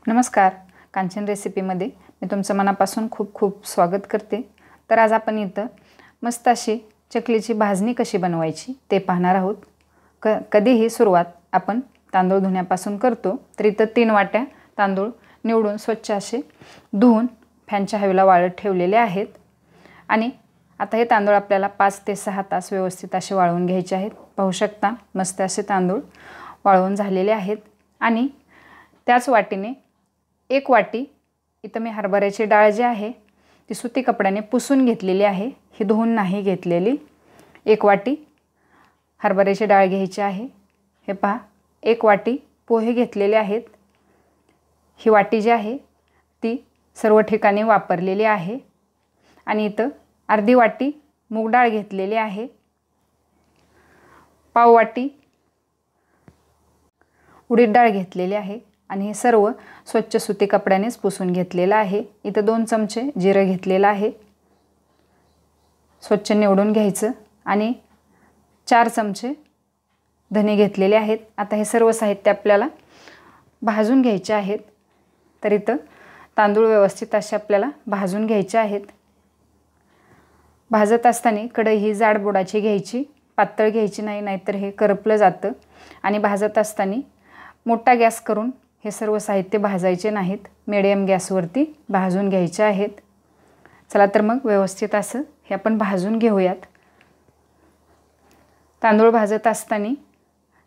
नमस्कार, कांचन रेसिपीमध्ये मी तुमचं मनापासून खूप खूप स्वागत करते। तर आज आपण इथं मस्त अशी चकलीची भाजणी कशी बनवायची ते पाहणार आहोत। कधीही सुरुवात आपण तांदूळ धुण्यापासून करतो। तर इथं 3 वाट्या तांदूळ निवडून स्वच्छ असे धुवून फॅनच्या हवेला वाळत ठेवलेले आहेत आणि आता हे तांदूळ आपल्याला 5 ते 6 तास व्यवस्थित असे वाळवून घ्यायचे आहेत। पाहू शकता मस्त असे तांदूळ वाळवून झालेले आहेत आणि त्याच वाटीने 1 वाटी इथं मी हरभऱ्याची डाळ जी आहे ती सुती कपड्याने पुसून घेतलेली आहे, ही धुवून नाही घेतलेली। 1 वाटी हरभऱ्याची डाळ घ्यायची आहे। हे पहा 1 वाटी पोहे घेतलेले आहेत। ही वाटी जी आहे ती सर्व ठिकाणी वापरलेली आहे आणि इथं अर्धी वाटी मूग डाळ घेतलेली आहे। पाव वाटी उडीद डाळ घेतलेली आहे आणि हे सर्व स्वच्छ सुती कपड्यानेच पुसून घेतलेला आहे। इथं 2 चमचे जिरे घेतलेला आहे, स्वच्छ निवडून घ्यायचं आणि 4 चमचे धने घेतलेले आहेत। आता हे सर्व साहित्य आपल्याला भाजून घ्यायचे आहेत। तर इथं तांदूळ व्यवस्थित असे आपल्याला भाजून घ्यायचे आहेत। भाजत असताना कढई ही जाड बुडाची घ्यायची, पातळ घ्यायची नाही, नाहीतर हे करपलं जातं। आणि भाजत असताना मोठा गॅस करून हे सर्व साहित्य भाजायचे नाहीत, मीडियम गॅसवरती भाजून घ्यायचे आहेत। चला तर मग व्यवस्थित असं हे आपण भाजून घेऊयात। तांदूळ भाजत असताना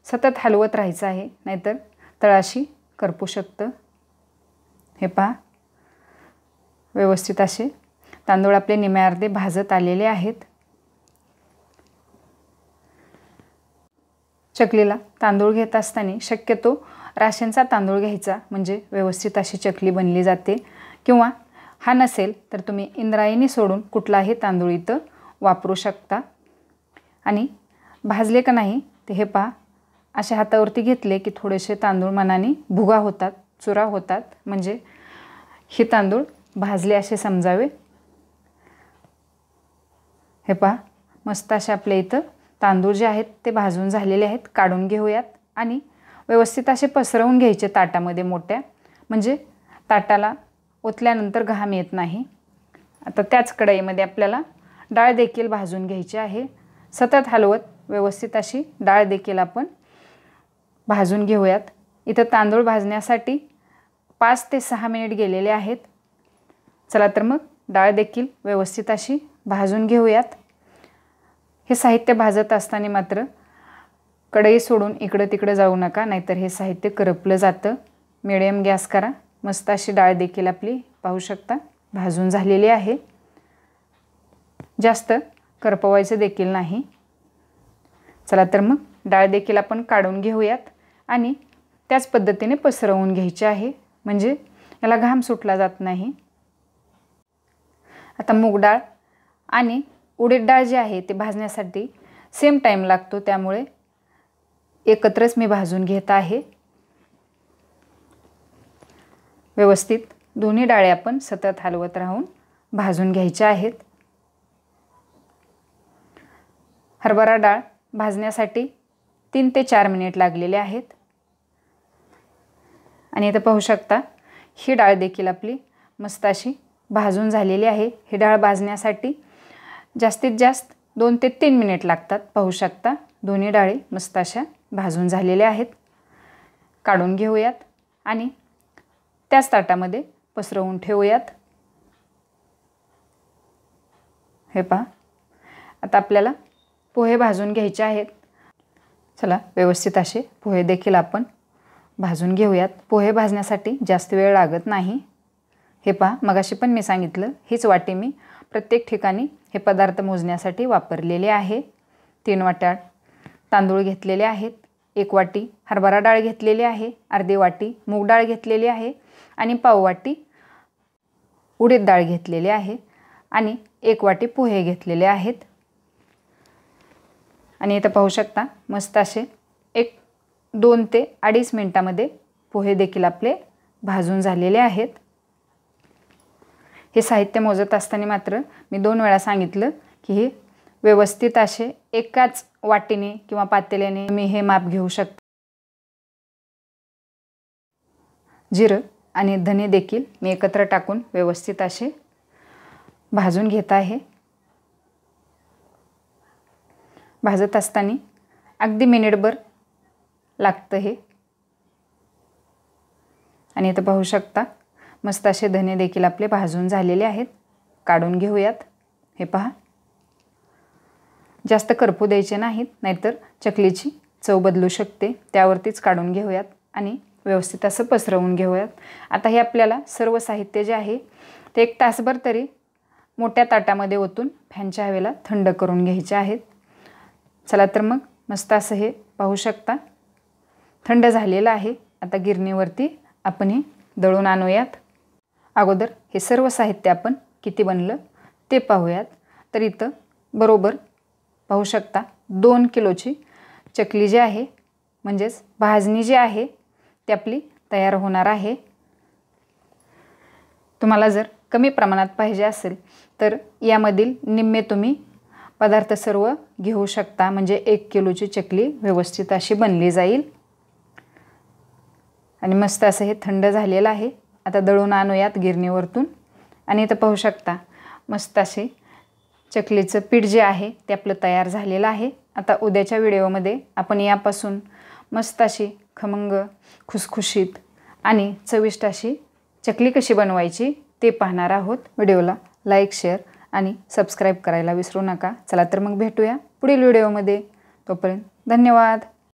सतत हलवत राहायचं आहे, नाहीतर तळाशी करपू शकतं। हे पहा व्यवस्थित असे तांदूळ आपले निम्मे अर्धे भाजत आलेले आहेत। चकलीला तांदूळ घेत असताना शक्यतो राशनचा तांदूळ घ्यायचा, म्हणजे व्यवस्थित अशी चकली बनली जाते। किंवा हा नसेल तर तुम्ही इंद्रायणी सोडून कुठलाही तांदूळ इथं वापरू शकता। आणि भाजले का नाही ते हे पहा असे हातावरती घेतले की थोडेसे तांदूळ मनाने भुगा होतात, चुरा होतात, म्हणजे हे तांदूळ भाजले असे समजावे। हे पहा मस्त असे आपल्या इथं तांदूळ जे आहेत ते भाजून झालेले आहेत। काढून घेऊयात आणि व्यवस्थित असे पसरवून घ्यायचे ताटामध्ये मोठ्या, म्हणजे ताटाला ओतल्यानंतर घाम येत नाही। आता त्याच कढईमध्ये आपल्याला डाळ देखील भाजून घ्यायची आहे। सतत हलवत व्यवस्थित अशी डाळ देखील आपण भाजून घेऊयात। इथं तांदूळ भाजण्यासाठी 5 ते 6 मिनिट गेलेले आहेत। चला तर मग डाळ देखील व्यवस्थित अशी भाजून घेऊयात। हे साहित्य भाजत असताना मात्र कढई सोडून इकडे तिकडे जाऊ नका, नाहीतर हे साहित्य करपलं जातं। मीडियम गॅस करा। मस्त अशी डाळ देखील आपली पाहू शकता भाजून झालेली आहे, जास्त करपवायचं देखील नाही। चला तर मग डाळ देखील आपण काढून घेऊयात आणि त्याच पद्धतीने पसरवून घ्यायची आहे, म्हणजे याला घाम सुटला जात नाही। आता मूग डाळ आणि उडीद डाळ जी आहे ते भाजण्यासाठी सेम टाइम लागतो, त्यामुळे एकत्रच मी भाजून घेत आहे। व्यवस्थित दोन्ही डाळे आपण सतत हलवत राहून भाजून घ्यायच्या आहेत। हरभरा डाळ भाजण्यासाठी 3 ते 4 मिनिट लागलेले आहेत आणि इथं पाहू शकता ही डाळ देखील आपली मस्त अशी भाजून झालेली आहे। ही डाळ भाजण्यासाठी जास्तीत जास्त 2 ते 3 मिनिट लागतात। पाहू शकता दोन्ही डाळी मस्त अशा भाजून झालेल्या आहेत। काढून घेऊयात आणि त्याच ताटामध्ये पसरवून ठेवूयात। हे पहा आता आपल्याला पोहे भाजून घ्यायचे आहेत। चला व्यवस्थित असे पोहे देखील आपण भाजून घेऊयात। पोहे भाजण्यासाठी जास्त वेळ लागत नाही। हे पहा मगाशी पण मी सांगितलं, हीच वाटी मी प्रत्येक ठिकाणी हे पदार्थ मोजण्यासाठी वापरलेले आहे। 3 वाट्या तांदूळ घेतलेले आहेत, 1 वाटी हरभरा डाळ घेतलेली आहे, अर्धी वाटी मूग डाळ घेतलेली आहे आणि पाव वाटी उडीद डाळ घेतलेली आहे आणि 1 वाटी पोहे घेतलेले आहेत। आणि इथं पाहू शकता मस्त असे 2 ते 2.5 मिनिटामध्ये पोहे देखील आपले भाजून झालेले आहेत। हे साहित्य मोजत असताना मात्र मी 2 वेळा सांगितलं की हे व्यवस्थित असे एकाच वाटीने किंवा पातेल्याने मी हे माप घेऊ शकता। जिरं आणि धने देखील मी एकत्र टाकून व्यवस्थित असे भाजून घेत आहे। भाजत असताना अगदी मिनिटभर लागतं हे। आणि इथं पाहू शकता मस्त असे धने देखील आपले भाजून झालेले आहेत। काढून घेऊयात। हे पहा, जास्त करपू द्यायचे नाहीत, नाहीतर चकलीची चव बदलू शकते। त्यावरतीच काढून घेऊयात आणि व्यवस्थित असं पसरवून घेऊयात। आता हे आपल्याला सर्व साहित्य जे आहे ते 1 तासभर तरी मोठ्या ताटामध्ये ओतून फॅनच्या हवेला थंड करून घ्यायचे आहेत। चला तर मग मस्त असं हे पाहू शकता थंड झालेलं आहे। आता गिरणीवरती आपण हे दळून आणूयात। अगोदर हे सर्व साहित्य आपण किती बनलं ते पाहूयात। तर इथं बरोबर पाहू शकता 2 किलोची चकली जी आहे म्हणजेच भाजणी जी आहे ती आपली तयार होणार आहे। तुम्हाला जर कमी प्रमाणात पाहिजे असेल तर यामधील निम्मे तुम्ही पदार्थ सर्व घेऊ शकता, म्हणजे 1 किलोची चकली व्यवस्थित अशी बनली जाईल। आणि मस्त असं हे थंड झालेलं आहे। आता दळून आणूयात गिरणीवरतून। आणि इथं पाहू शकता मस्त असे चकलीचं पीठ जे आहे ते आपलं तयार झालेलं आहे। आता उद्याच्या व्हिडिओमध्ये आपण यापासून मस्त अशी खमंग, खुसखुशीत आणि चविष्ट अशी चकली कशी बनवायची ते पाहणार आहोत। व्हिडिओला लाईक, शेअर आणि सबस्क्राईब करायला विसरू नका। चला तर मग भेटूया पुढील व्हिडिओमध्ये। तोपर्यंत धन्यवाद।